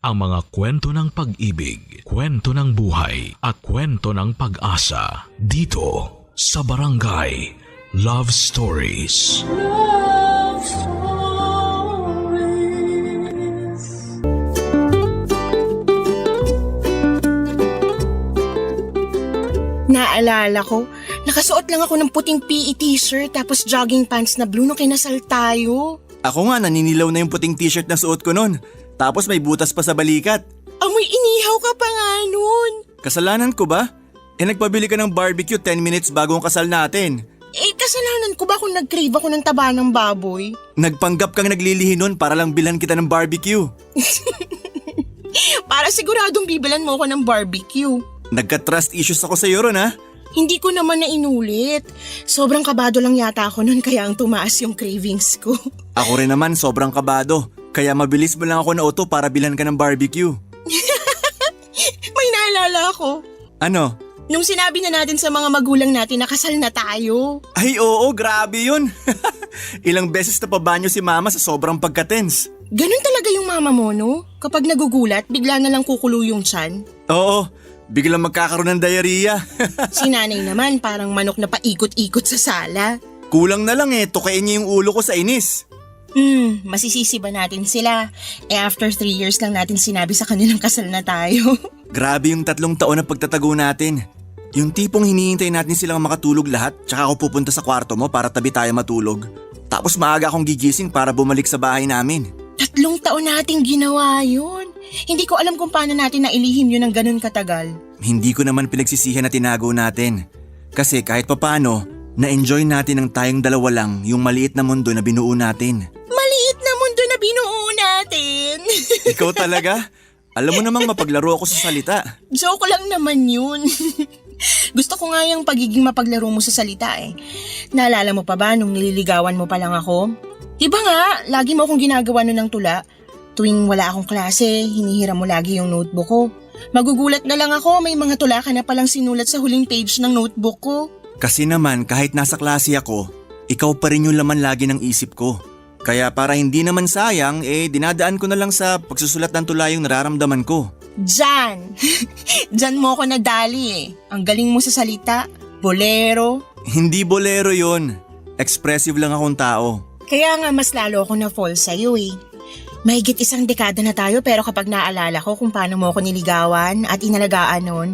ang mga kwento ng pag-ibig, kwento ng buhay at kwento ng pag-asa dito sa Barangay Love Stories. Love Stories. Naalala ko, nakasuot lang ako ng puting PE t-shirt tapos jogging pants na blue nung kinasal tayo. Ako nga, naninilaw na yung puting t-shirt na suot ko nun. Tapos may butas pa sa balikat. Amoy inihaw ka pa nga nun. Kasalanan ko ba? Nagpabili ka ng barbecue 10 minutes bago ang kasal natin. Kasalanan ko ba kung nag-crave ako ng taba ng baboy? Nagpanggap kang naglilihi nun para lang bilhan kita ng barbecue. Para siguradong bibilan mo ako ng barbecue. Nagka-trust issues ako sa iyo ron ha. Hindi ko naman na inulit. Sobrang kabado lang yata ako nun kaya ang tumaas yung cravings ko. Ako rin naman sobrang kabado. Kaya mabilis mo lang ako nauto para bilhan ka ng barbecue. May naalala ako. Ano? Nung sinabi na natin sa mga magulang natin na kasal na tayo. Ay oo, grabe yun. Ilang beses na pabanyo si mama sa sobrang pagka-tense. Ganun talaga yung mama mo, no? Kapag nagugulat, bigla na lang kukulo yung tiyan. Oo, biglang magkakaroon ng diarrhea. Si nanay naman parang manok na paikot-ikot sa sala. Kulang na lang tukain niya yung ulo ko sa inis. Masisisi ba natin sila? After 3 years lang natin sinabi sa kanilang kasal na tayo. Grabe yung 3 taon na pagtatago natin. Yung tipong hinihintay natin silang makatulog lahat tsaka ako pupunta sa kwarto mo para tabi tayo matulog. Tapos maaga akong gigising para bumalik sa bahay namin. 3 taon nating ginawa yun. Hindi ko alam kung paano natin nailihim yun ng ganun katagal. Hindi ko naman pinagsisihan na tinago natin. Kasi kahit papano, na-enjoy natin ang tayong dalawa lang yung maliit na mundo na binuo natin. Maliit na mundo na binuo natin. Ikaw talaga? Alam mo namang mapaglaro ako sa salita. Joke lang naman yun. Gusto ko nga yung pagiging mapaglaro mo sa salita Naalala mo pa ba nung nililigawan mo pa lang ako? Diba nga, lagi mo akong ginagawa nun ng tula. Tuwing wala akong klase, hinihiram mo lagi yung notebook ko. Magugulat na lang ako, may mga tula ka na palang sinulat sa huling page ng notebook ko. Kasi naman kahit nasa klase ako, ikaw pa rin yung laman lagi ng isip ko. Kaya para hindi naman sayang, dinadaan ko na lang sa pagsusulat ng tula yung nararamdaman ko. Diyan! Diyan mo ako nadali Ang galing mo sa salita. Bolero. Hindi bolero yon. Expressive lang akong tao. Kaya nga mas lalo ako na-fall sa'yo Mahigit 1 dekada na tayo pero kapag naalala ko kung paano mo ako niligawan at inalagaan noon,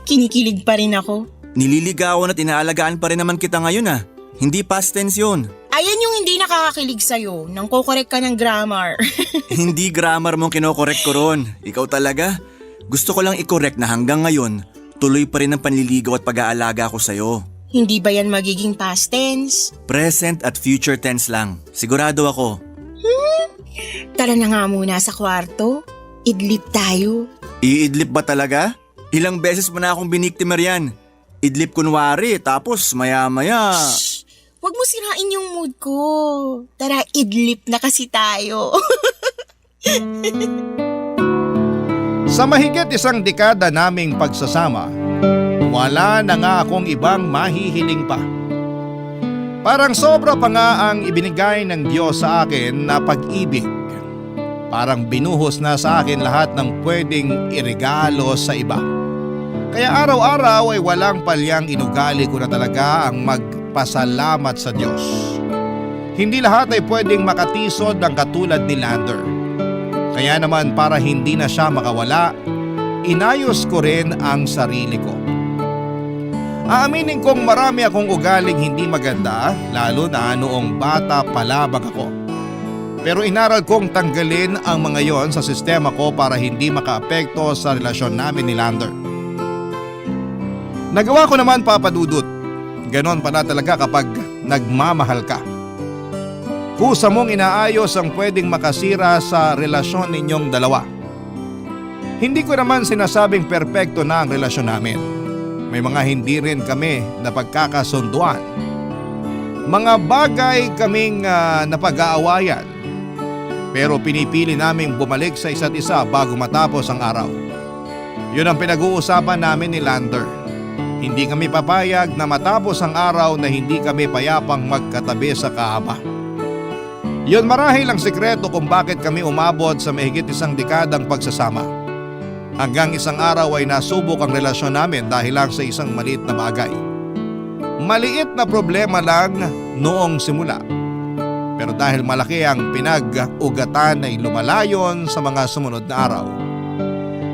kinikilig pa rin ako. Nililigawan at inaalagaan pa rin naman kita ngayon Hindi past tense yun. Ayan yung hindi nakakakilig sa'yo, nang kukorek ka ng grammar. Hindi grammar mong kinokorek ko ron. Ikaw talaga. Gusto ko lang i-correct na hanggang ngayon, tuloy pa rin ang panliligaw at pag-aalaga ko sa'yo. Hindi ba yan magiging past tense? Present at future tense lang. Sigurado ako. Tara na nga muna sa kwarto. Idlip tayo. Iidlip ba talaga? Ilang beses mo na akong biniktima riyan. Idlip kunwari tapos maya-maya. Shh! Huwag mo sirain yung mood ko. Tara, idlip na kasi tayo. Sa mahigit 1 dekada naming pagsasama, wala na nga akong ibang mahihiling pa. Parang sobra pa nga ang ibinigay ng Diyos sa akin na pag-ibig. Parang binuhos na sa akin lahat ng pwedeng iregalo sa iba. Kaya araw-araw ay walang palyang inugali ko na talaga ang magpasalamat sa Diyos. Hindi lahat ay pwedeng makatisod ng katulad ni Lander. Kaya naman para hindi na siya makawala, inayos ko rin ang sarili ko. Aaminin kong marami akong ugaling hindi maganda, lalo na noong bata pa lamang ako. Pero inaral kong tanggalin ang mga yon sa sistema ko para hindi makaapekto sa relasyon namin ni Lander. Nagawa ko naman, Papa Dudut. Ganon pala talaga kapag nagmamahal ka. Kusa mong inaayos ang pwedeng makasira sa relasyon ninyong dalawa. Hindi ko naman sinasabing perpekto na ang relasyon namin. May mga hindi rin kami napagkakasunduan. Mga bagay kaming napag-aawayan. Pero pinipili naming bumalik sa isa't isa bago matapos ang araw. Yun ang pinag-uusapan namin ni Lander. Hindi kami papayag na matapos ang araw na hindi kami payapang magkatabi sa kahaba. Yun marahil ang sikreto kung bakit kami umabot sa mahigit 1 dekadang pagsasama. Hanggang isang araw ay nasubok ang relasyon namin dahil lang sa isang maliit na bagay. Maliit na problema lang noong simula. Pero dahil malaki ang pinag-ugatan ay lumalayon sa mga sumunod na araw.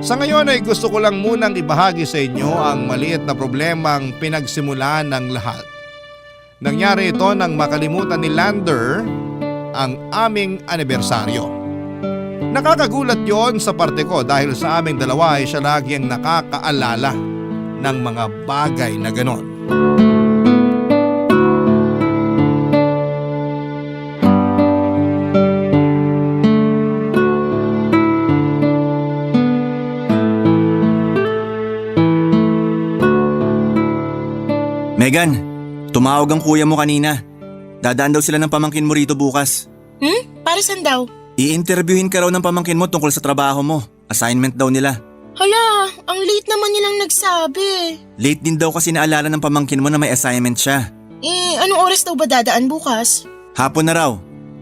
Sa ngayon ay gusto ko lang munang ibahagi sa inyo ang maliit na problemang pinagsimulan ng lahat. Nangyari ito nang makalimutan ni Lander ang aming anibersaryo. Nakakagulat yon sa parte ko dahil sa aming dalawa ay siya lagi ang nakakaalala ng mga bagay na ganon. Megan, tumawag ang kuya mo kanina. Dadaan daw sila ng pamangkin mo rito bukas. Para saan daw? I-interviewin ka raw ng pamangkin mo tungkol sa trabaho mo. Assignment daw nila. Hala, ang late naman nilang nagsabi. Late din daw kasi naalala ng pamangkin mo na may assignment siya. Anong oras daw ba dadaan bukas? Hapon na raw.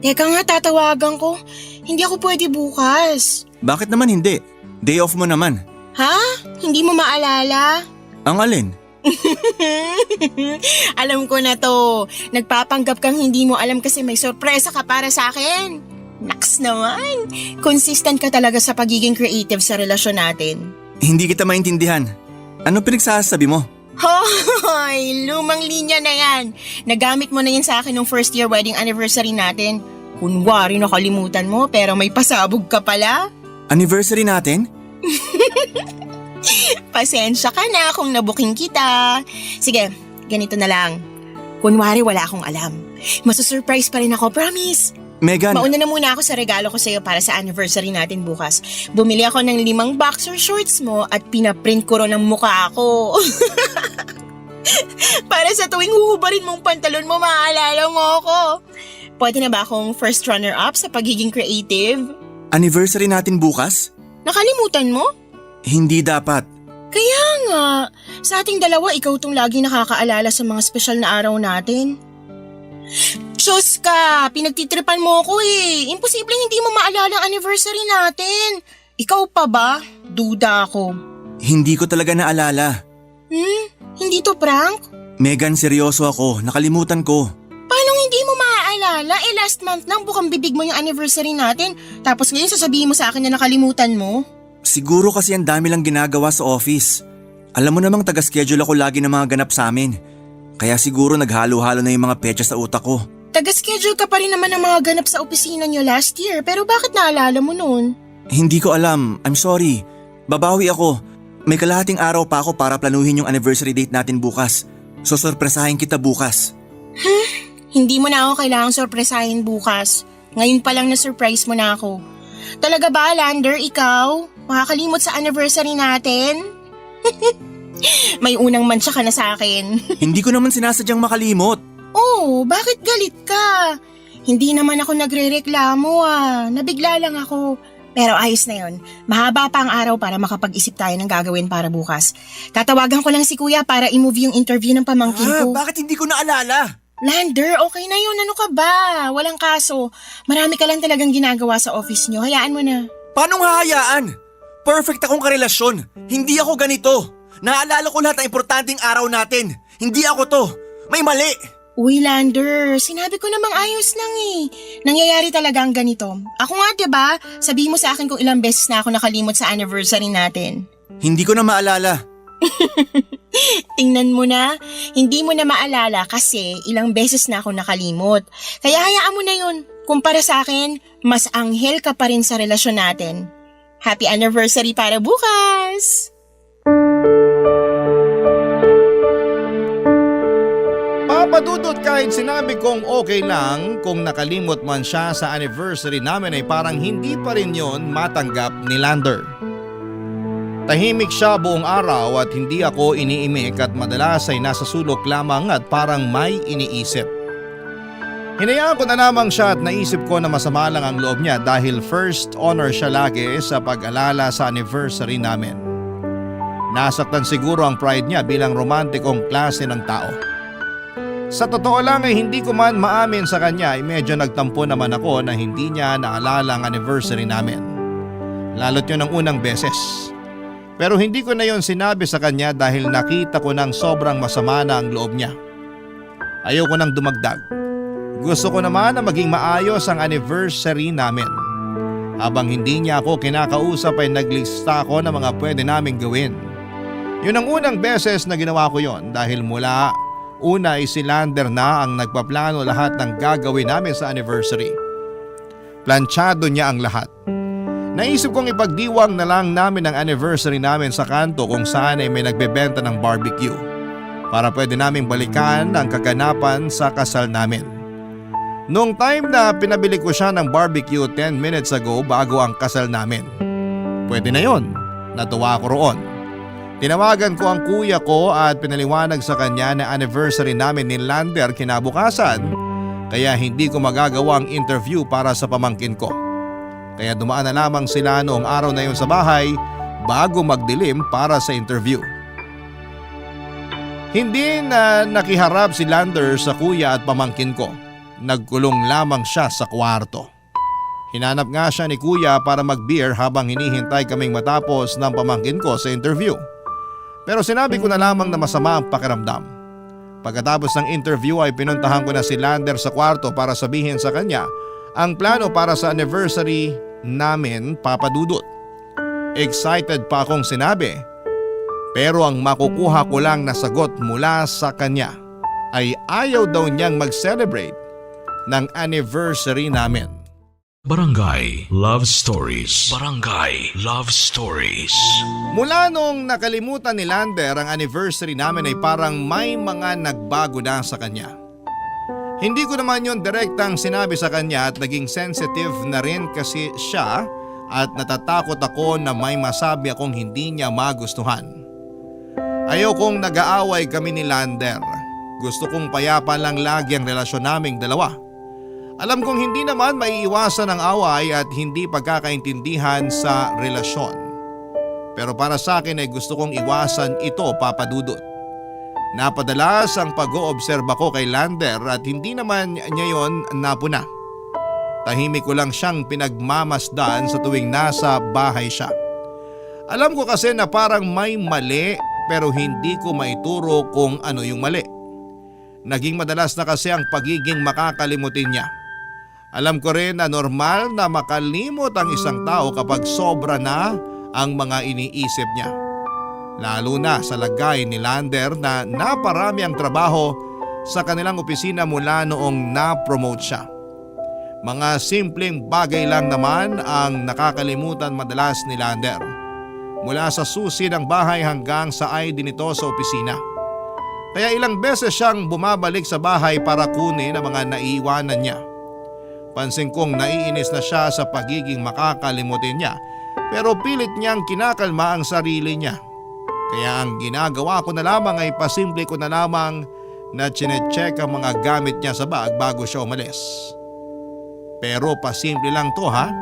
Teka nga, tatawagan ko. Hindi ako pwede bukas. Bakit naman hindi? Day off mo naman. Ha? Hindi mo maalala? Ang alin? Alam ko na to. Nagpapanggap kang hindi mo alam kasi may sorpresa ka para sa akin. Naks naman. Consistent ka talaga sa pagiging creative sa relasyon natin. Hindi kita maintindihan. Ano pinagsasabi mo? Hoy, lumang linya na yan. Nagamit mo na yan sa akin nung first year wedding anniversary natin. Kunwari nakalimutan mo pero may pasabog ka pala. Anniversary natin? Pasensya ka na kung nabuking kita. Sige, ganito na lang. Kunwari wala akong alam. Masusurprise pa rin ako, promise. Megan… Mauna na muna ako sa regalo ko sa'yo para sa anniversary natin bukas. Bumili ako ng 5 boxer shorts mo at pinaprint ko ron ang mukha ko. Para sa tuwing huhubarin mong pantalon mo, maaalala mo ako. Pwede na ba akong first runner-up sa pagiging creative? Anniversary natin bukas? Nakalimutan mo? Hindi dapat. Kaya nga, sa ating dalawa, ikaw tong lagi nakakaalala sa mga espesyal na araw natin. Diyos ka, pinagtitripan mo ako eh. Imposibleng hindi mo maalala ang anniversary natin. Ikaw pa ba? Duda ako. Hindi ko talaga naalala. Hindi to prank? Megan, seryoso ako. Nakalimutan ko. Paano hindi mo maaalala? Last month lang bukang bibig mo yung anniversary natin. Tapos ngayon sasabihin mo sa akin na nakalimutan mo? Siguro kasi ang dami lang ginagawa sa office. Alam mo namang taga-schedule ako lagi ng mga ganap sa amin. Kaya siguro naghalo-halo na yung mga petsa sa utak ko. Taga-schedule ka pa rin naman ng mga ganap sa opisina niyo last year, pero bakit naalala mo noon? Hindi ko alam. I'm sorry. Babawi ako. May kalahating araw pa ako para planuhin yung anniversary date natin bukas. So sorpresahin kita bukas. Hindi mo na ako kailangang sorpresahin bukas. Ngayon pa lang na-surprise mo na ako. Talaga ba, Lander, ikaw? Makakalimot sa anniversary natin? May unang mantsa ka na sa akin. Hindi ko naman sinasadyang makalimot. Oh, bakit galit ka? Hindi naman ako nagre-reklamo Nabigla lang ako. Pero ayos na yon. Mahaba pa ang araw para makapag-isip tayo ng gagawin para bukas. Tatawagan ko lang si Kuya para i-move yung interview ng pamangkin ko. Bakit hindi ko naalala? Lander, okay na yun. Ano ka ba? Walang kaso. Marami ka lang talagang ginagawa sa office nyo. Hayaan mo na. Paano hahayaan? Perfect akong karelasyon. Hindi ako ganito. Naalala ko lahat ng importanteng araw natin. Hindi ako to. May mali. Uy, Lander, sinabi ko namang ayos lang Nangyayari talaga ang ganito. Ako nga, diba? Sabihin mo sa akin kung ilang beses na ako nakalimot sa anniversary natin. Hindi ko na maalala. Tingnan mo na, hindi mo na maalala kasi ilang beses na ako nakalimot. Kaya hayaan mo na yun. Kumpara sa akin, mas anghel ka pa rin sa relasyon natin. Happy anniversary para bukas! Papadudot kahit sinabi kong okay lang kung nakalimot man siya sa anniversary namin ay parang hindi pa rin yon matanggap ni Lander. Tahimik siya buong araw at hindi ako iniimik at madalas ay nasa sulok lamang at parang may iniisip. Hinayaan ko na lamang siya at naisip ko na masama lang ang loob niya dahil first honor siya lagi sa pag-alala sa anniversary namin. Nasaktan siguro ang pride niya bilang romantikong klase ng tao. Sa totoo lang ay hindi ko man maamin sa kanya ay medyo nagtampo naman ako na hindi niya naalala ang anniversary namin. Lalo't yun ang unang beses. Pero hindi ko na yon sinabi sa kanya dahil nakita ko ng sobrang masama na ang loob niya. Ayoko nang dumagdag. Gusto ko naman na maging maayos ang anniversary namin. Habang hindi niya ako kinakausap ay naglista ako ng mga pwede naming gawin. Yun ang unang beses na ginawa ko yon dahil mula una ay si Lander na ang nagpaplano lahat ng gagawin namin sa anniversary. Planchado niya ang lahat. Naisip kong ipagdiwang na lang namin ang anniversary namin sa kanto kung saan ay may nagbebenta ng barbecue para pwede naming balikan ang kaganapan sa kasal namin. Noong time na pinabili ko siya ng barbecue 10 minutes ago bago ang kasal namin. Pwede na yon, natuwa ko roon. Tinawagan ko ang kuya ko at pinaliwanag sa kanya na anniversary namin ni Lander kinabukasan kaya hindi ko magagawa ang interview para sa pamangkin ko. Kaya dumaan na lamang sila noong araw na yun sa bahay bago magdilim para sa interview. Hindi na nakiharap si Lander sa kuya at pamangkin ko. Nagkulong lamang siya sa kwarto. Hinanap nga siya ni kuya para mag-beer habang hinihintay kaming matapos ng pamangkin ko sa interview. Pero sinabi ko na lamang na masama ang pakiramdam. Pagkatapos ng interview ay pinuntahan ko na si Lander sa kwarto para sabihin sa kanya ang plano para sa anniversary namin, Papa Dudut. Excited pa akong sinabi. Pero ang makukuha ko lang na sagot mula sa kanya ay ayaw daw niyang mag-celebrate ng anniversary namin. Barangay Love Stories. Barangay Love Stories. Mula nung nakalimutan ni Lander ang anniversary namin ay parang may mga nagbago na sa kanya. Hindi ko naman yon direktang sinabi sa kanya at naging sensitive na rin kasi siya at natatakot ako na may masabi akong hindi niya magustuhan. Ayaw kong nag-aaway kami ni Lander. Gusto kong payapa lang lagi ang relasyon naming dalawa. Alam kong hindi naman maiiwasan ang away at hindi pagkakaintindihan sa relasyon. Pero para sa akin ay gusto kong iwasan ito, Papa Dudut. Napadalas ang pag-oobserba ko kay Lander at hindi naman niya yon napuna. Tahimik ko lang siyang pinagmamasdan sa tuwing nasa bahay siya. Alam ko kasi na parang may mali pero hindi ko maituro kung ano yung mali. Naging madalas na kasi ang pagiging makakalimutin niya. Alam ko rin na normal na makalimot ang isang tao kapag sobra na ang mga iniisip niya. Lalo na sa lagay ni Lander na naparami ang trabaho sa kanilang opisina mula noong na-promote siya. Mga simpleng bagay lang naman ang nakakalimutan madalas ni Lander. Mula sa susi ng bahay hanggang sa ID nito sa opisina. Kaya ilang beses siyang bumabalik sa bahay para kunin ang mga naiiwanan niya. Pansin kong naiinis na siya sa pagiging makakalimutin niya pero pilit niyang kinakalma ang sarili niya. Kaya ang ginagawa ko na lamang ay pasimple ko na lamang na chinecheck ang mga gamit niya sa bag bago siya umalis. Pero pasimple lang to ha.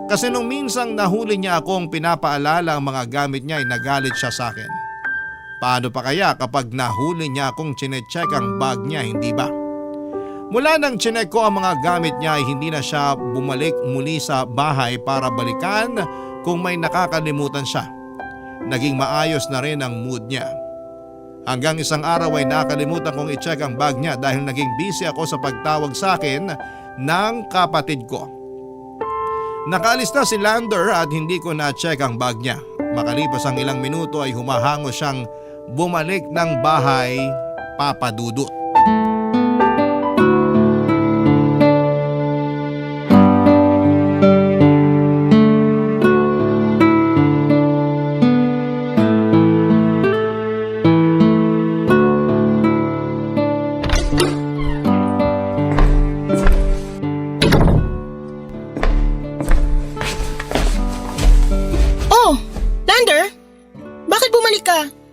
Kasi nung minsang nahuli niya akong pinapaalala ang mga gamit niya ay nagalit siya sa akin. Paano pa kaya kapag nahuli niya akong chinecheck ang bag niya, hindi ba? Mula nang chinek ko ang mga gamit niya ay hindi na siya bumalik muli sa bahay para balikan kung may nakakalimutan siya. Naging maayos na rin ang mood niya. Hanggang isang araw ay nakalimutan kong i-check ang bag niya dahil naging busy ako sa pagtawag sa akin ng kapatid ko. Nakaalis na si Lander at hindi ko na-check ang bag niya. Makalipas ang ilang minuto ay humahango siyang bumalik ng bahay, Papa Dudut.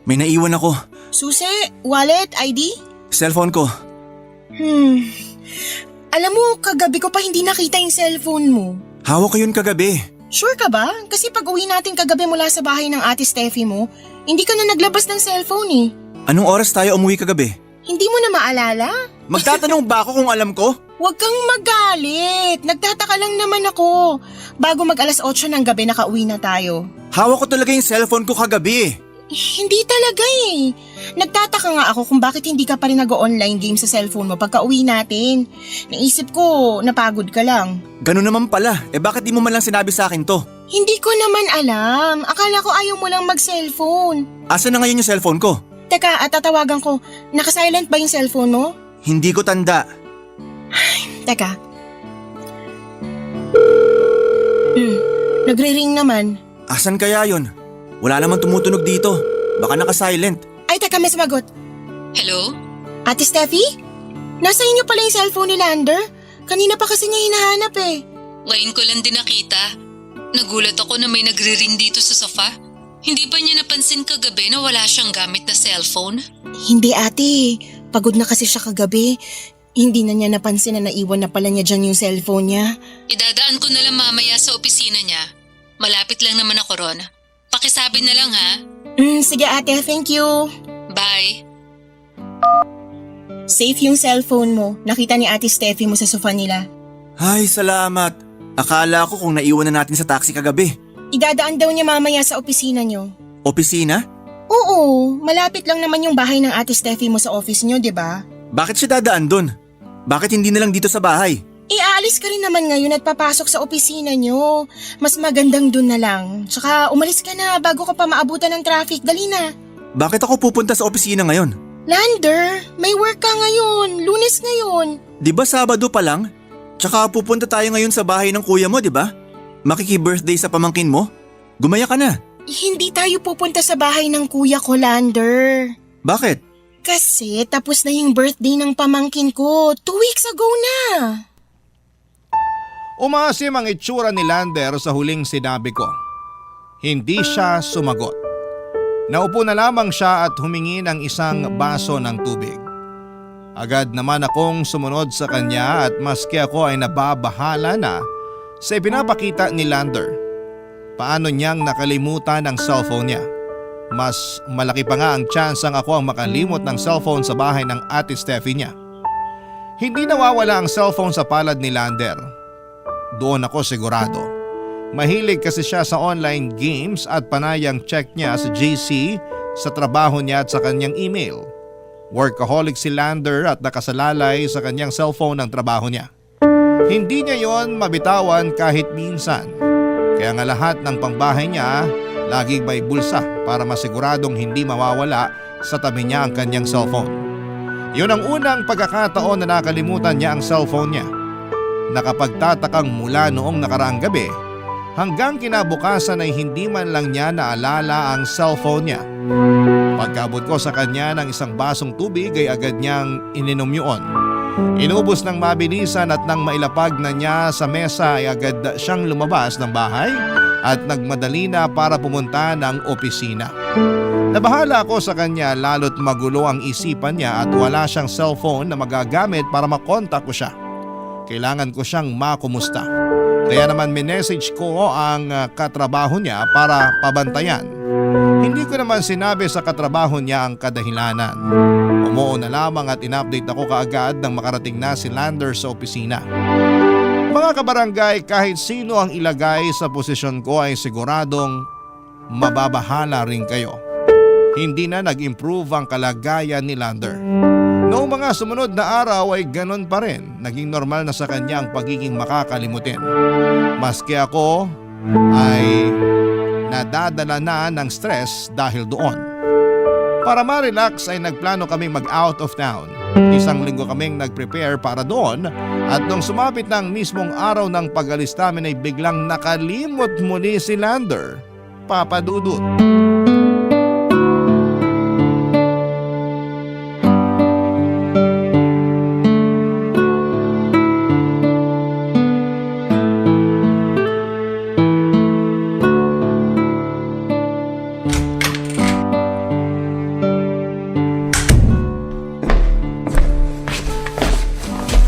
May naiwan ako. Susi, wallet, ID? Cellphone ko. Alam mo, kagabi ko pa hindi nakita yung cellphone mo. Hawak ko yun kagabi. Sure ka ba? Kasi pag uwi natin kagabi mula sa bahay ng ate Steffi mo, hindi ka na naglabas ng cellphone eh. Anong oras tayo umuwi kagabi? Hindi mo na maalala? Magtatanong ba ako kung alam ko? Huwag kang magalit. Nagtataka lang naman ako. Bago mag alas 8 ng gabi nakauwi na tayo. Hawak ko talaga yung cellphone ko kagabi. Hindi talaga eh. Nagtataka nga ako kung bakit hindi ka pa rin nag-online game sa cellphone mo pagka uwi natin. Naisip ko, napagod ka lang. Ganun naman pala. Bakit di mo man lang sinabi sa akin to? Hindi ko naman alam. Akala ko ayaw mo lang mag-cellphone. Asa na ngayon yung cellphone ko? Teka, tatawagan ko. Naka-silent ba yung cellphone mo? Hindi ko tanda. Teka. Nagre-ring naman. Asan kaya yon? Wala naman tumutunog dito. Baka naka-silent. Ay, teka, may sumagot. Hello? Ate Steffi? Nasa inyo pala yung cellphone ni Lander? Kanina pa kasi niya hinahanap eh. Ngayon ko lang din nakita. Nagulat ako na may nagre-ring dito sa sofa. Hindi ba niya napansin kagabi na wala siyang gamit na cellphone? Hindi ate, pagod na kasi siya kagabi. Hindi na niya napansin na naiwan na pala niya dyan yung cellphone niya. Idadaan ko na lang mamaya sa opisina niya. Malapit lang naman ako ron. Pakisabi na lang ha. Sige ate, thank you. Bye. Safe yung cellphone mo. Nakita ni Ate Steffi mo sa sofa nila. Ay, salamat. Akala ko kung naiwan na natin sa taxi kagabi. Idadaan daw niya mamaya sa opisina niyo. Opisina? Oo, malapit lang naman yung bahay ng Ate Steffi mo sa office niyo, di ba? Bakit siya dadaan dun? Bakit hindi na lang dito sa bahay? Aalis ka rin naman ngayon at papasok sa opisina niyo. Mas magandang dun na lang. Tsaka umalis ka na bago ka pa maabutan ng traffic. Dali na. Bakit ako pupunta sa opisina ngayon? Lander, may work ka ngayon. Lunes ngayon. Di ba Sabado pa lang? Tsaka pupunta tayo ngayon sa bahay ng kuya mo, di ba? Makiki-birthday sa pamangkin mo? Gumaya ka na. Hindi tayo pupunta sa bahay ng kuya ko, Lander. Bakit? Kasi tapos na yung birthday ng pamangkin ko. 2 weeks ago na. Umasim ang itsura ni Lander sa huling sinabi ko. Hindi siya sumagot. Naupo na lamang siya at humingi ng isang baso ng tubig. Agad naman akong sumunod sa kanya at maski ako ay nababahala na sa ipinapakita ni Lander. Paano niyang nakalimutan ang cellphone niya? Mas malaki pa nga ang tsansang ako ang makalimot ng cellphone sa bahay ng Ate Steffi niya. Hindi nawawala ang cellphone sa palad ni Lander. Doon ako sigurado. Mahilig kasi siya sa online games at panayang check niya sa GC, sa trabaho niya at sa kanyang email. Workaholic si Lander at nakasalalay sa kanyang cellphone ng trabaho niya. Hindi niya yon mabitawan kahit minsan. Kaya nga lahat ng pangbahay niya laging may bulsa para masiguradong hindi mawawala sa tabi niya ang kanyang cellphone. Yun ang unang pagkakataon na nakalimutan niya ang cellphone niya. Nakapagtatakang mula noong nakaraang gabi hanggang kinabukasan ay hindi man lang niya naalala ang cellphone niya. Pagkabot ko sa kanya ng isang basong tubig ay agad niyang ininom yun. Inubos ng mabilisan at nang mailapag na niya sa mesa ay agad siyang lumabas ng bahay at nagmadali na para pumunta ng opisina. Nabahala ako sa kanya lalo't magulo ang isipan niya at wala siyang cellphone na magagamit para makontak ko siya. Kailangan ko siyang makumusta. Kaya naman minessage ko ang katrabaho niya para pabantayan. Hindi ko naman sinabi sa katrabaho niya ang kadahilanan. Umuo na lamang at in-update ako kaagad nang makarating na si Lander sa opisina. Mga kabarangay, kahit sino ang ilagay sa posisyon ko ay siguradong mababahala rin kayo. Hindi na nag-improve ang kalagayan ni Lander. Noong mga sumunod na araw ay ganon pa rin. Naging normal na sa kanya ang pagiging makakalimutin. Maski ako ay nadadala na ng stress dahil doon. Para ma-relax ay nagplano kaming mag-out of town. Isang linggo kaming nag-prepare para doon at nung sumapit ng mismong araw ng pag-alis namin ay biglang nakalimot muli si Lander. Papadudot.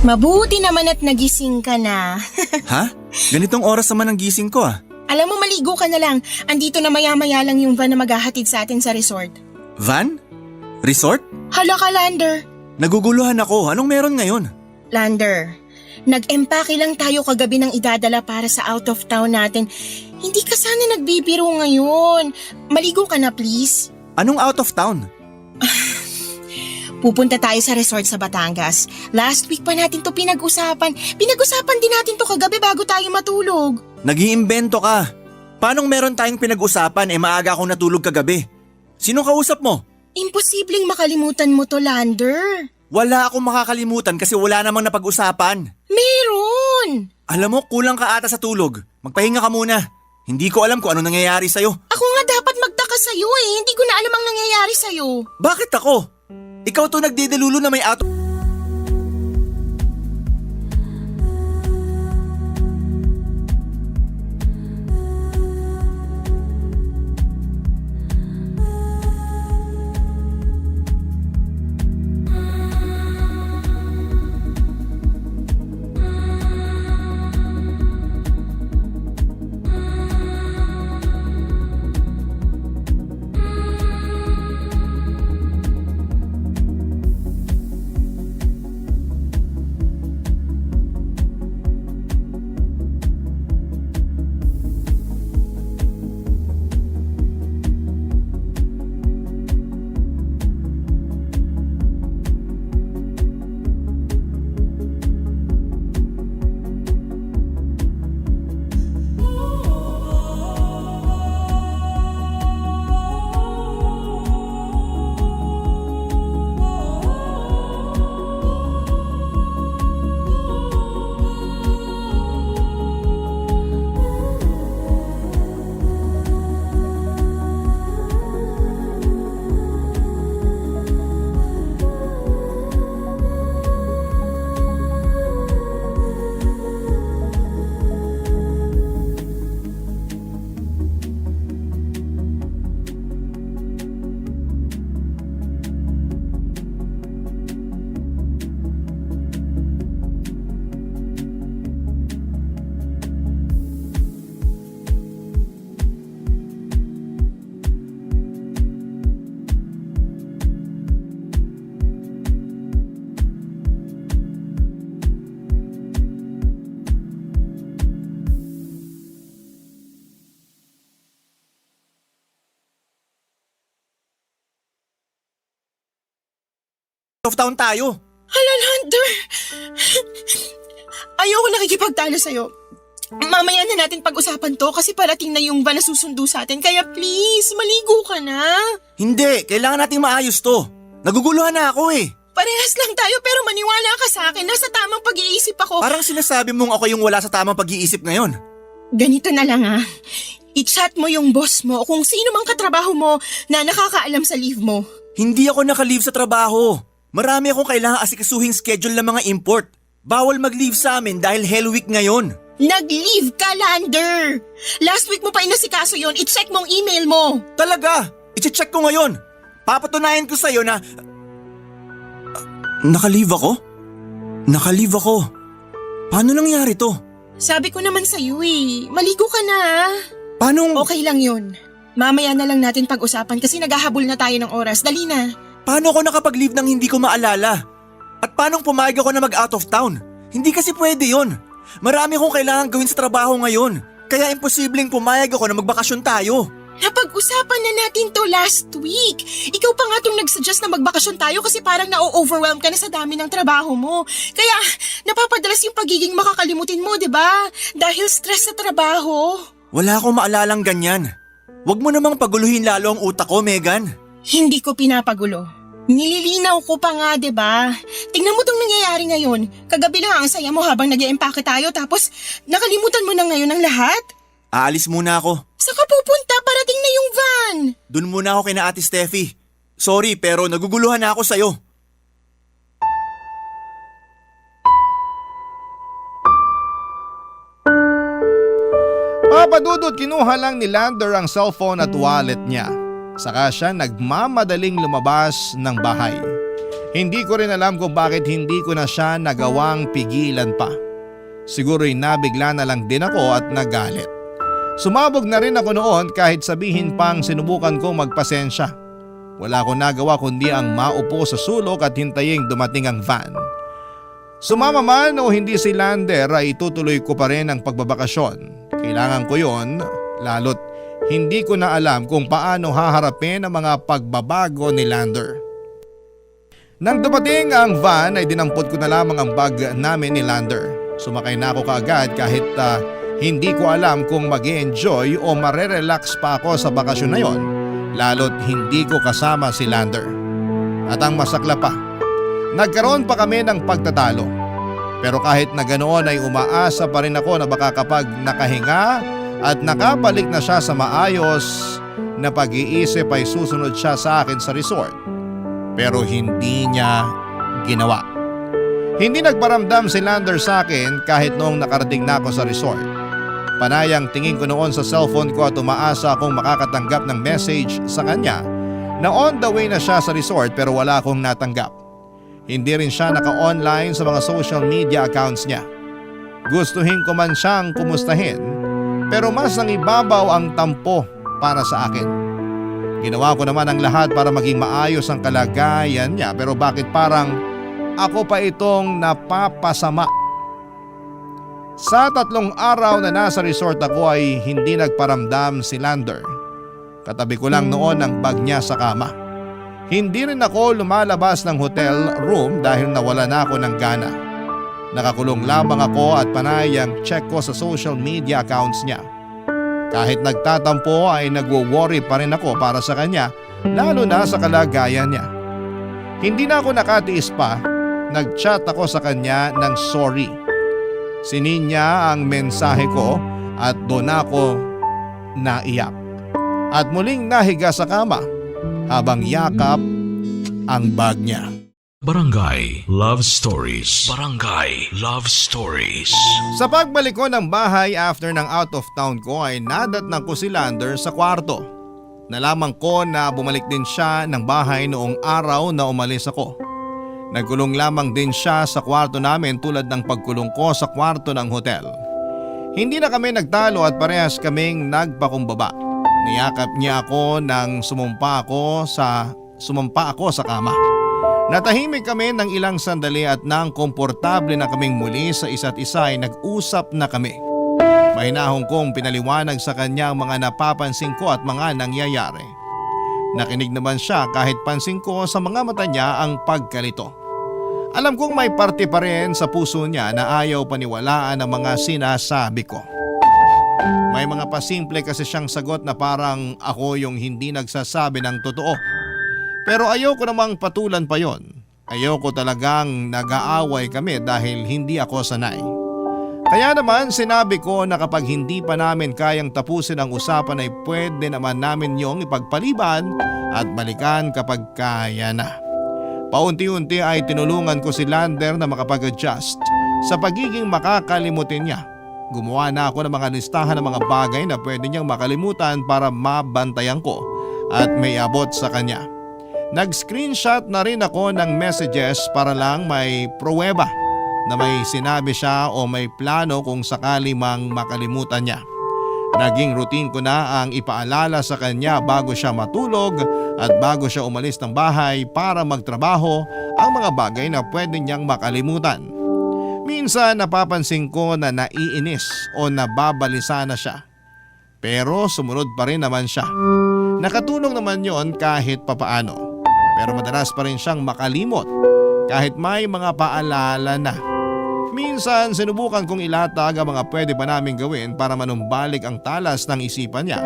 Mabuti naman at nagising ka na. Ha? Ganitong oras naman ang gising ko ah. Alam mo, maligo ka na lang. Andito na maya-maya lang yung van na maghahatid sa atin sa resort. Van? Resort? Hala ka, Lander. Naguguluhan ako. Anong meron ngayon? Lander, nag-empake lang tayo kagabi ng idadala para sa out of town natin. Hindi ka sana nagbibiro ngayon. Maligo ka na please. Anong out of town? Pupunta tayo sa resort sa Batangas. Last week pa natin to pinag-usapan. Pinag-usapan din natin to kagabi bago tayo matulog. Nag-iimbento ka. Paanong meron tayong pinag-usapan maaga akong natulog kagabi? Sinong kausap mo? Imposibleng makalimutan mo to, Lander. Wala akong makakalimutan kasi wala namang napag-usapan. Meron! Alam mo, kulang ka ata sa tulog. Magpahinga ka muna. Hindi ko alam kung ano nangyayari sa'yo. Ako nga dapat magtaka sa'yo eh. Hindi ko na alam ang nangyayari sa'yo. Bakit ako? Ikaw to nagdedelulo na may out. Of town tayo. Hala, Lander! Ayoko nakikipagtalo sa'yo. Mamaya na natin pag-usapan to kasi parating na yung van na susundo sa atin. Kaya please, maligo ka na. Hindi, kailangan nating maayos to. Naguguluhan na ako eh. Parehas lang tayo pero maniwala ka sa akin. Nasa tamang pag-iisip ako. Parang sinasabi mong ako yung wala sa tamang pag-iisip ngayon. Ganito na lang ha. I-chat mo yung boss mo o kung sino mang katrabaho mo na nakakaalam sa leave mo. Hindi ako naka-leave sa trabaho. Marami akong kailangang asikasuhing schedule ng mga import. Bawal mag-leave sa amin dahil Hell Week ngayon. Nag-leave ka, Lander! Last week mo pa inasikaso yon. I-check mo ang email mo. Talaga? I-check ko ngayon. Papatunayan ko sa'yo na... Naka-leave ako? Naka-leave ako. Paano nangyari to? Sabi ko naman sa'yo eh. Maligo ka na. Paano... Okay lang yun. Mamaya na lang natin pag-usapan kasi naghahabol na tayo ng oras. Dali na. Paano ako nakapag-leave nang hindi ko maalala? At paano pumayag ako na mag-out of town? Hindi kasi pwede yon. Marami akong kailangan gawin sa trabaho ngayon. Kaya imposibleng pumayag ako na magbakasyon tayo. Napag-usapan na natin to last week. Ikaw pa nga itong nagsuggest na magbakasyon tayo kasi parang na-overwhelm ka na sa dami ng trabaho mo. Kaya napapadalas yung pagiging makakalimutin mo, di ba? Dahil stress sa trabaho. Wala akong maalalang ganyan. Huwag mo namang paguluhin lalo ang utak ko, Megan. Hindi ko pinapagulo. Nililinaw ko pa nga, 'di ba? Tingnan mo tong nangyayari ngayon. Kagabi lang ang saya mo habang nag-e-empake tayo tapos nakalimutan mo na ngayon ang lahat? Aalis muna ako. Saan ka pupunta? Parating na yung van. Doon muna ako kina Ate Steffi. Sorry pero naguguluhan na ako sa'yo. Papadudot kinuha lang ni Lander ang cellphone at wallet niya. Saka siya nagmamadaling lumabas ng bahay. Hindi ko rin alam kung bakit hindi ko na siya nagawang pigilan pa. Siguro'y nabigla na lang din ako at nagalit. Sumabog na rin ako noon kahit sabihin pang sinubukan kong magpasensya. Wala akong nagawa kundi ang maupo sa sulok at hintayin dumating ang van. Sumama man o hindi si Lander ay itutuloy ko pa rin ang pagbabakasyon. Kailangan ko yon, lalo't hindi ko na alam kung paano haharapin ang mga pagbabago ni Lander. Nang dumating ang van ay dinampot ko na lamang ang bag namin ni Lander. Sumakay na ako kaagad kahit hindi ko alam kung mag-enjoy o marerelax pa ako sa bakasyon na yon, lalo't hindi ko kasama si Lander. At ang masakla pa, nagkaroon pa kami ng pagtatalo. Pero kahit na ganoon ay umaasa pa rin ako na baka kapag nakahinga at nakabalik na siya sa maayos na pag-iisip ay susunod siya sa akin sa resort. Pero hindi niya ginawa. Hindi nagparamdam si Lander sa akin kahit noong nakarating na ako sa resort. Panayang tingin ko noon sa cellphone ko at umaasa akong makakatanggap ng message sa kanya na on the way na siya sa resort pero wala akong natanggap. Hindi rin siya naka-online sa mga social media accounts niya. Gustuhin ko man siyang kumustahin pero mas nangibabaw ang tampo para sa akin. Ginawa ko naman ang lahat para maging maayos ang kalagayan niya pero bakit parang ako pa itong napapasama? Sa 3 araw na nasa resort ako ay hindi nagparamdam si Lander. Katabi ko lang noon ang bag niya sa kama. Hindi rin ako lumalabas ng hotel room dahil nawala na ako ng gana. Nakakulong lamang ako at panayang check ko sa social media accounts niya. Kahit nagtatampo ay nagwo-worry pa rin ako para sa kanya, lalo na sa kalagayan niya. Hindi na ako nakatiis pa, nag-chat ako sa kanya ng sorry. Sinin niya ang mensahe ko at doon ako naiyak. At muling nahiga sa kama habang yakap ang bag niya. Barangay Love Stories. Barangay Love Stories. Sa pagbalik ko ng bahay after ng out of town ko ay nadatnan ko si Lander sa kwarto. Nalaman ko na bumalik din siya ng bahay noong araw na umalis ako. Nagkulong lamang din siya sa kwarto namin tulad ng pagkulong ko sa kwarto ng hotel. Hindi na kami nagtalo at parehas kaming nagpakumbaba. Niyakap niya ako nang sumumpa ako sa kama. Natahimik kami ng ilang sandali at nang komportable na kaming muli sa isa't isa ay nag-usap na kami. Mahinahon kong pinaliwanag sa kanya ang mga napapansin ko at mga nangyayari. Nakinig naman siya kahit pansin ko sa mga mata niya ang pagkalito. Alam kong may parte pa rin sa puso niya na ayaw paniwalaan ang mga sinasabi ko. May mga pasimple kasi siyang sagot na parang ako yung hindi nagsasabi ng totoo. Pero ayoko namang patulan pa yon. Ayoko talagang nag-aaway kami dahil hindi ako sanay. Kaya naman sinabi ko na kapag hindi pa namin kayang tapusin ang usapan ay pwede naman namin yung ipagpaliban at balikan kapag kaya na. Paunti-unti ay tinulungan ko si Lander na makapag-adjust sa pagiging makakalimutin niya. Gumawa na ako ng mga listahan ng mga bagay na pwede niyang makalimutan para mabantayan ko at may abot sa kanya. Nag-screenshot na rin ako ng messages para lang may pruweba na may sinabi siya o may plano kung sakali mang makalimutan niya. Naging routine ko na ang ipaalala sa kanya bago siya matulog at bago siya umalis ng bahay para magtrabaho ang mga bagay na pwede niyang makalimutan. Minsan napapansin ko na naiinis o nababalisa na siya. Pero sumunod pa rin naman siya. Nakatulong naman yon kahit papaano. Pero madalas pa rin siyang makalimot kahit may mga paalala na. Minsan sinubukan kong ilatag ang mga pwede pa namin gawin para manumbalik ang talas ng isipan niya.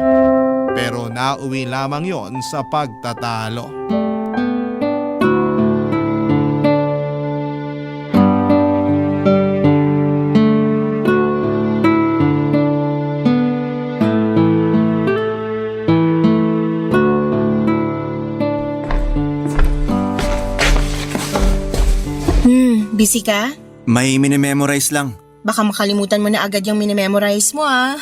Pero nauwi lamang yon sa pagtatalo. Busy ka? May minimemorize lang. Baka makalimutan mo na agad yung minimemorize mo ah.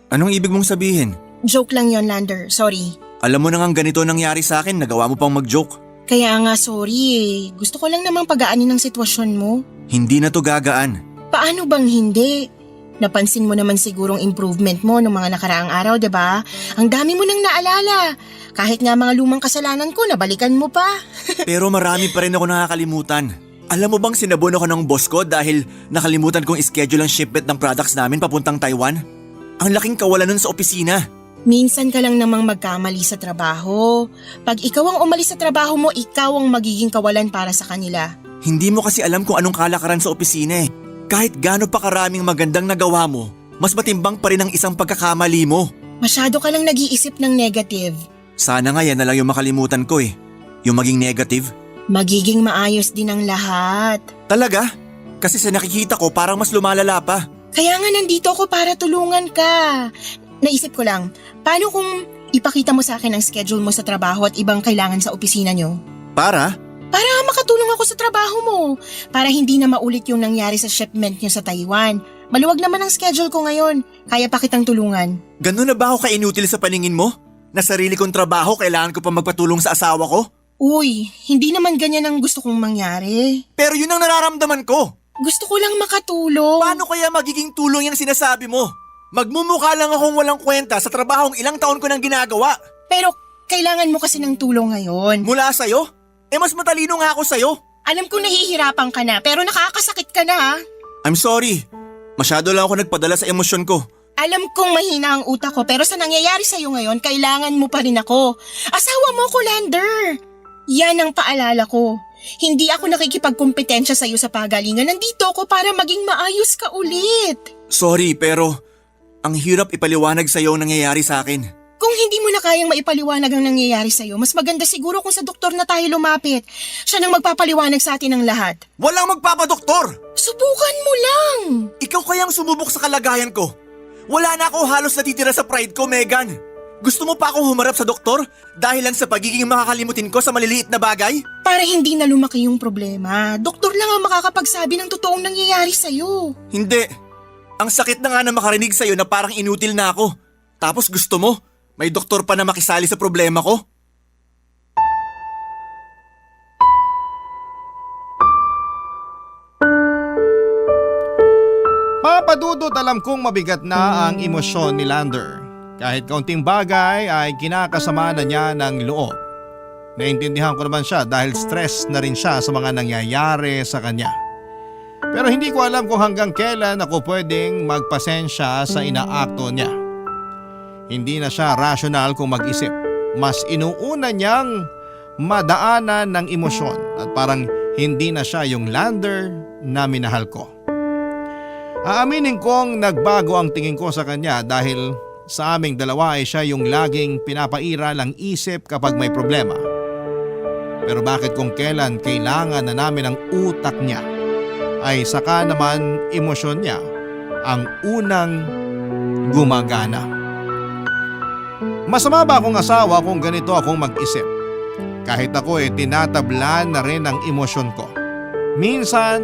Anong ibig mong sabihin? Joke lang yon, Lander. Sorry. Alam mo na nga ganito nangyari sa akin, nagawa mo pang mag-joke. Kaya nga sorry eh. Gusto ko lang namang pagaanin ng sitwasyon mo. Hindi na to gagaan. Paano bang hindi? Napansin mo naman sigurong improvement mo nung mga nakaraang araw, 'di ba? Ang dami mo nang naalala. Kahit nga mga lumang kasalanan ko, nabalikan mo pa. Pero marami pa rin ako nakakalimutan. Alam mo bang sinabon ako ng boss ko dahil nakalimutan kong ischedule ang shipment ng products namin papuntang Taiwan? Ang laking kawalan nun sa opisina. Minsan ka lang namang magkamali sa trabaho. Pag ikaw ang umalis sa trabaho mo, ikaw ang magiging kawalan para sa kanila. Hindi mo kasi alam kung anong kalakaran sa opisina eh. Kahit gaano pa karaming magandang nagawa mo, mas matimbang pa rin ang isang pagkakamali mo. Masyado ka lang nag-iisip ng negative. Sana nga yan na lang yung makalimutan ko eh. Yung maging negative. Magiging maayos din ang lahat. Talaga? Kasi sa nakikita ko parang mas lumalala pa. Kaya nga nandito ako para tulungan ka. Naisip ko lang, paano kung ipakita mo sa akin ang schedule mo sa trabaho at ibang kailangan sa opisina nyo? Para? Para makatulong ako sa trabaho mo. Para hindi na maulit yung nangyari sa shipment nyo sa Taiwan. Maluwag naman ang schedule ko ngayon. Kaya pa kitang tulungan. Ganun na ba ako ka-inutil sa paningin mo? Na sarili kong trabaho kailangan ko pa magpatulong sa asawa ko? Uy, hindi naman ganyan ang gusto kong mangyari. Pero yun ang nararamdaman ko. Gusto ko lang makatulong. Paano kaya magiging tulong yung sinasabi mo? Magmumukha lang akong walang kwenta sa trabahong ilang taon ko nang ginagawa. Pero kailangan mo kasi ng tulong ngayon. Mula sa'yo? Mas matalino nga ako sa'yo. Alam kong nahihirapan ka na pero nakakasakit ka na ha. I'm sorry. Masyado lang ako nagpadala sa emosyon ko. Alam kong mahina ang utak ko pero sa nangyayari sa'yo ngayon, kailangan mo pa rin ako. Asawa mo ko, Lander. Yan ang paalala ko. Hindi ako nakikipagkompetensya sa'yo sa pagalingan. Nandito ako para maging maayos ka ulit. Sorry pero ang hirap ipaliwanag sa'yo ang nangyayari sa akin. Kung hindi mo na kayang maipaliwanag ang nangyayari sa'yo, mas maganda siguro kung sa doktor na tayo lumapit. Siya nang magpapaliwanag sa atin ng lahat. Walang magpapadoktor! Subukan mo lang! Ikaw kayang sumubok sa kalagayan ko. Wala na ako halos natitira sa pride ko, Megan. Gusto mo pa akong humarap sa doktor dahil lang sa pagiging makakalimutin ko sa maliliit na bagay? Para hindi na lumaki yung problema, doktor lang ang makakapagsabi ng totoong nangyayari sa'yo. Hindi. Ang sakit na nga na makarinig sa'yo na parang inutil na ako. Tapos gusto mo, may doktor pa na makisali sa problema ko? Papadudot alam kong mabigat na ang emosyon ni Lander. Kahit kaunting bagay ay kinakasama na niya ng loob. Naintindihan ko naman siya dahil stress na rin siya sa mga nangyayari sa kanya. Pero hindi ko alam kung hanggang kailan ako pwedeng magpasensya sa inaakto niya. Hindi na siya rational kung mag-isip. Mas inuuna niyang madaanan ng emosyon at parang hindi na siya yung Lander na minahal ko. Aaminin kong nagbago ang tingin ko sa kanya dahil sa aming dalawa ay siya yung laging pinapaira ng isip kapag may problema. Pero bakit kung kailan kailangan na namin ang utak niya ay saka naman emosyon niya ang unang gumagana. Masama ba akong asawa kung ganito akong mag-isip? Kahit ako tinatablan na rin ang emosyon ko. Minsan,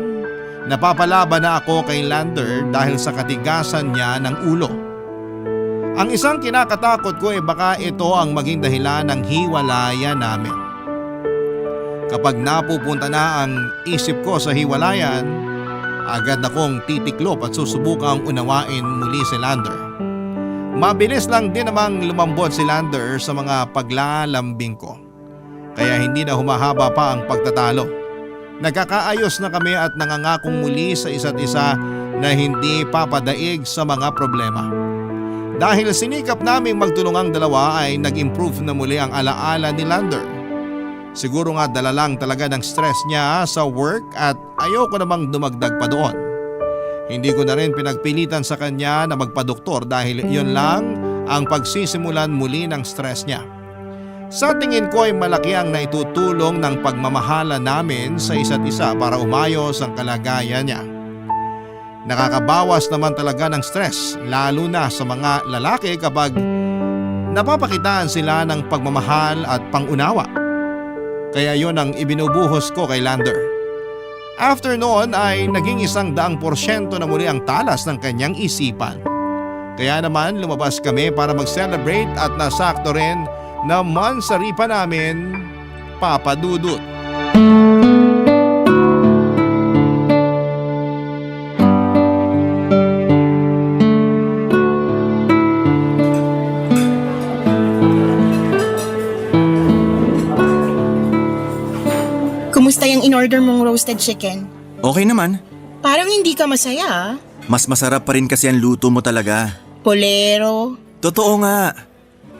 napapalaban na ako kay Lander dahil sa katigasan niya ng ulo. Ang isang kinakatakot ko baka ito ang maging dahilan ng hiwalayan namin. Kapag napupunta na ang isip ko sa hiwalayan, agad akong titiklop at susubukang unawain muli si Lander. Mabilis lang din namang lumambot si Lander sa mga paglalambing ko. Kaya hindi na humahaba pa ang pagtatalo. Nagkakaayos na kami at nangangakong muli sa isa't isa na hindi papadaig sa mga problema. Dahil sinikap naming magtulungang dalawa ay nag-improve na muli ang alaala ni Lander. Siguro nga dala lang talaga ng stress niya sa work at ayoko namang dumagdag pa doon. Hindi ko na rin pinagpilitan sa kanya na magpadoktor dahil yun lang ang pagsisimulan muli ng stress niya. Sa tingin ko ay malaki ang naitutulong ng pagmamahala namin sa isa't isa para umayos ang kalagayan niya. Nakakabawas naman talaga ng stress lalo na sa mga lalaki kapag napapakitaan sila ng pagmamahal at pangunawa. Kaya yon ang ibinubuhos ko kay Lander. After noon ay naging 100% na muli ang talas ng kanyang isipan. Kaya naman lumabas kami para mag-celebrate at nasakto rin na mansari pa namin, Papa Dudut. Kumusta yung in-order mong roasted chicken? Okay naman. Parang hindi ka masaya ah. Mas masarap pa rin kasi ang luto mo talaga. Polero. Totoo nga.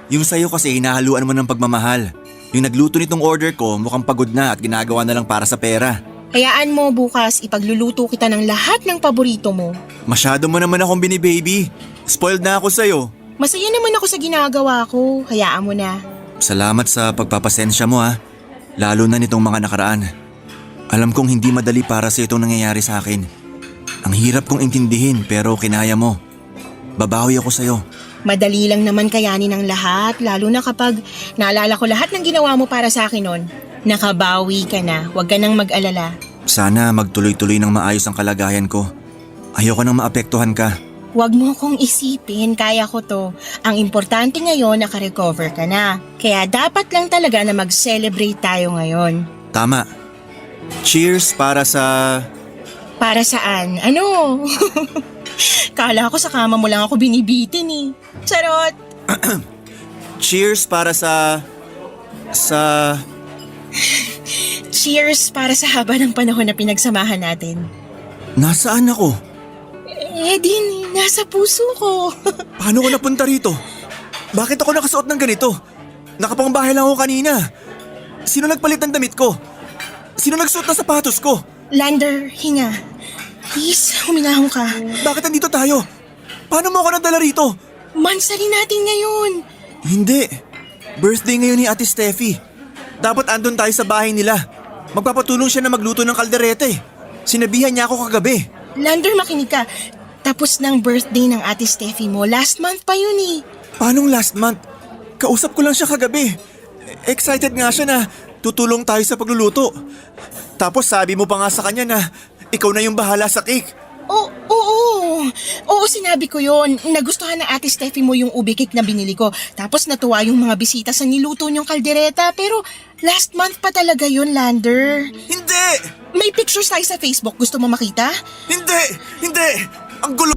Yung sayo kasi hinahaluan mo ng pagmamahal. Yung nagluto nitong order ko mukhang pagod na at ginagawa na lang para sa pera. Hayaan mo bukas ipagluluto kita ng lahat ng paborito mo. Masyado mo naman akong binibaby. Spoiled na ako sa'yo. Masaya naman ako sa ginagawa ko. Hayaan mo na. Salamat sa pagpapasensya mo ha. Lalo na nitong mga nakaraan. Alam kong hindi madali para sa itong nangyayari sa akin. Ang hirap kong intindihin pero kinaya mo. Babawi ako sa'yo. Madali lang naman kayanin ang lahat, lalo na kapag naalala ko lahat ng ginawa mo para sa akin noon. Nakabawi ka na, huwag ka nang mag-alala. Sana magtuloy-tuloy ng maayos ang kalagayan ko. Ayoko nang maapektuhan ka. Huwag mo kong isipin, kaya ko to. Ang importante ngayon, nakarecover ka na. Kaya dapat lang talaga na mag-celebrate tayo ngayon. Tama. Cheers para sa... Para saan? Ano? Kala ko sa kama mo lang ako binibitin eh. Charot! Cheers para sa... Cheers para sa haba ng panahon na pinagsamahan natin. Nasaan ako? Din, nasa puso ko. Paano ko napunta rito? Bakit ako nakasuot ng ganito? Nakapangbahay lang ako kanina. Sino nagpalit ng damit ko? Sino nagsuot ng sapatos ko? Lander, hinga. Please, huminahon ka. Bakit andito tayo? Paano mo ako nadala rito? Mansari natin ngayon. Hindi. Birthday ngayon ni Ate Steffi. Dapat andun tayo sa bahay nila. Magpapatulong siya na magluto ng kalderete. Sinabihan niya ako kagabi. Lander, makinig ka. Tapos ng birthday ng Ate Steffi mo, last month pa yun eh. Paanong last month? Kausap ko lang siya kagabi. Excited nga siya na tutulong tayo sa pagluluto. Tapos sabi mo pa nga sa kanya na ikaw na yung bahala sa cake. Oo, sinabi ko yon. Nagustuhan ng Ate Steffi mo yung ube cake na binili ko. Tapos natuwa yung mga bisita sa niluto niyong kaldereta. Pero last month pa talaga yun, Lander. Hindi! May pictures tayo sa Facebook. Gusto mo makita? Hindi! Ang gulo!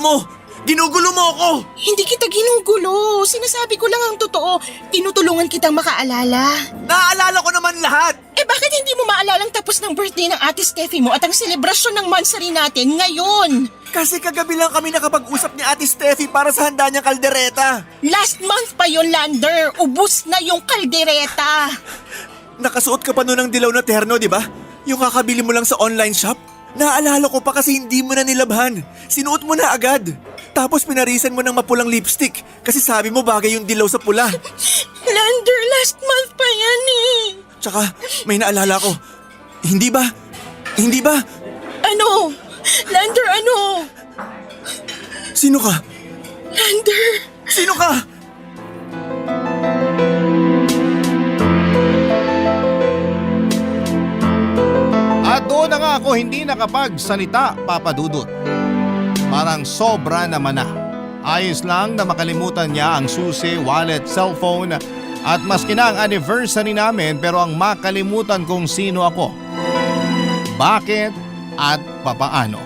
mo! Ginugulo mo ako! Hindi kita ginugulo. Sinasabi ko lang ang totoo. Tinutulungan kitang makaalala. Naaalala ko naman lahat! Bakit hindi mo maalalang tapos ng birthday ng Ate Steffi mo at ang selebrasyon ng mansari natin ngayon? Kasi kagabi lang kami nakapag-usap ni Ate Steffi para sa handa niyang kaldereta. Last month pa yon, Lander. Ubus na yung kaldereta. Nakasuot ka pa noon ng dilaw na terno, di ba? Yung kakabili mo lang sa online shop? Naaalala ko pa kasi hindi mo na nilabhan. Sinuot mo na agad. Tapos pinarisan mo ng mapulang lipstick kasi sabi mo bagay yung dilaw sa pula. Lander, last month pa yan eh. Tsaka may naalala ko. Hindi ba? Hindi ba? Ano? Lander, ano? Sino ka? Lander. Sino ka? Kaya ako hindi nakapagsalita, Papa Dudut. Parang sobra naman na. Ayos lang na makalimutan niya ang susi, wallet, cellphone at maski na ang anniversary namin, pero ang makalimutan kung sino ako. Bakit at papaano.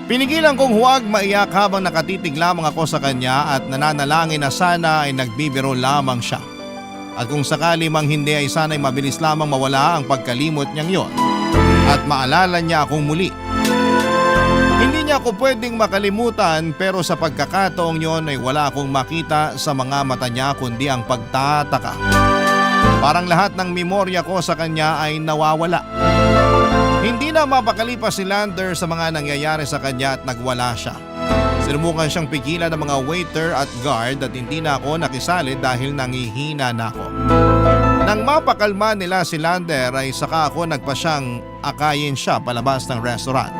Pinigilan kong huwag maiyak habang nakatitig lamang ako sa kanya at nananalangin na sana ay nagbibiro lamang siya. At kung sakali mang hindi ay sana'y mabilis lamang mawala ang pagkalimot niyang yon at maalala niya akong muli. Hindi niya ako pwedeng makalimutan, pero sa pagkakataong yon ay wala akong makita sa mga mata niya kundi ang pagtataka. Parang lahat ng memorya ko sa kanya ay nawawala. Hindi na mapakalipas si Lander sa mga nangyayari sa kanya at nagwala siya. Sinubukan siyang pigilan ng mga waiter at guard at hindi na ako nakisali dahil nangihina na ako. Nang mapakalma nila si Lander ay saka ako nagpasyang akayin siya palabas ng restaurant.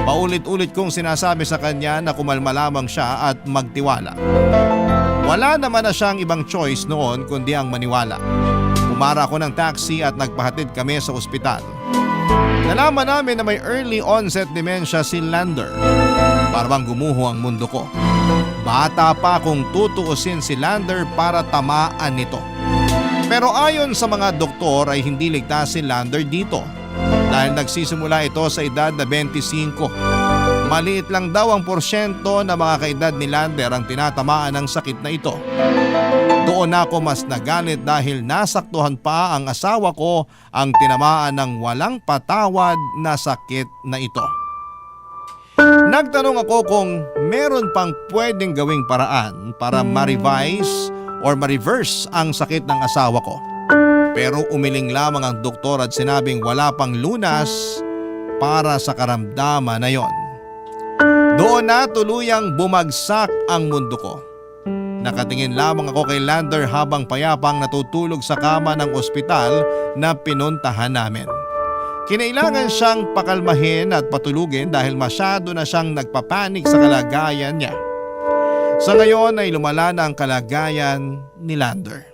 Paulit-ulit kong sinasabi sa kanya na kumalma lamang siya at magtiwala. Wala naman na siyang ibang choice noon kundi ang maniwala. Pumara ako ng taxi at nagpahatid kami sa ospital. Nalaman namin na may early onset dementia si Lander. Parang gumuho ang mundo ko. Bata pa kung tutuusin si Lander para tamaan nito. Pero ayon sa mga doktor ay hindi ligtas si Lander dito dahil nagsisimula ito sa edad na 25. Maliit lang daw ang porsyento na mga kaedad ni Lander ang tinatamaan ng sakit na ito. Doon ako mas nagalit dahil nasaktuhan pa ang asawa ko ang tinamaan ng walang patawad na sakit na ito. Nagtanong ako kung meron pang pwedeng gawing paraan para ma-revise or ma-reverse ang sakit ng asawa ko. Pero umiling lamang ang doktor at sinabing wala pang lunas para sa karamdaman na yon. Doon na tuluyang bumagsak ang mundo ko. Nakatingin lamang ako kay Lander habang payapang natutulog sa kama ng ospital na pinuntahan namin. Kinailangan siyang pakalmahin at patulugin dahil masyado na siyang nagpapanik sa kalagayan niya. Sa ngayon ay lumala na ang kalagayan ni Lander.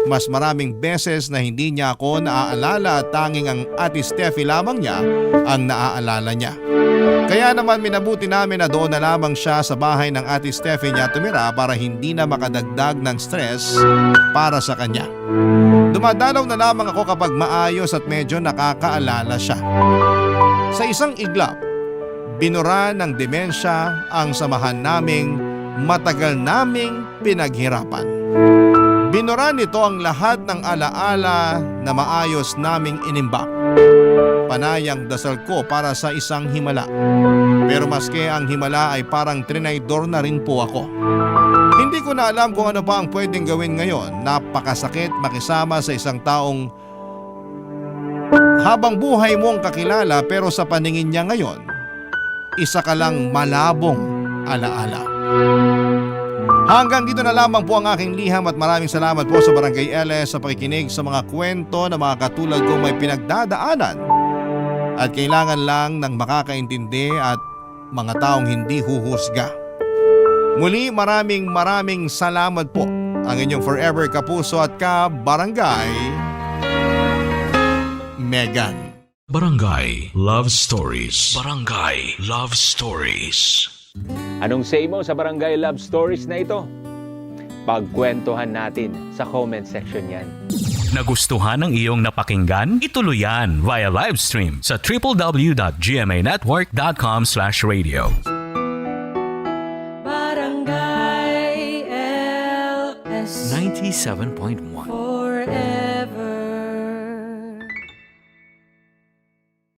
Mas maraming beses na hindi niya ako naaalala at tanging ang Ate Steffi lamang niya ang naaalala niya. Kaya naman minabuti namin na doon na lamang siya sa bahay ng Ate Steffi niya tumira para hindi na makadagdag ng stress para sa kanya. Dumadalaw na lamang ako kapag maayos at medyo nakakaalala siya. Sa isang iglap, binura ng demensya ang samahan naming matagal naming pinaghirapan. Binura nito ang lahat ng alaala na maayos naming inimbak. Panayang dasal ko para sa isang himala. Pero maski ang himala ay parang trinaydor na rin po ako. Hindi ko na alam kung ano pa ang pwedeng gawin ngayon. Napakasakit makisama sa isang taong habang buhay mo ang kakilala pero sa paningin niya ngayon, isa ka lang malabong alaala. Hanggang dito na lamang po ang aking liham at maraming salamat po sa Barangay LS sa pakikinig sa mga kwento na mga katulad kong may pinagdadaanan at kailangan lang ng makakaintindi at mga taong hindi huhusga. Muli maraming salamat po. Ang inyong forever kapuso at ka-barangay, Megan. Barangay Love Stories. Barangay Love Stories. Anong say mo sa Barangay Love Stories na ito? Pagkwentuhan natin sa comment section yan. Nagustuhan ng iyong napakinggan? Ituloy yan via live stream sa www.gmanetwork.com/radio. Barangay LS 97.1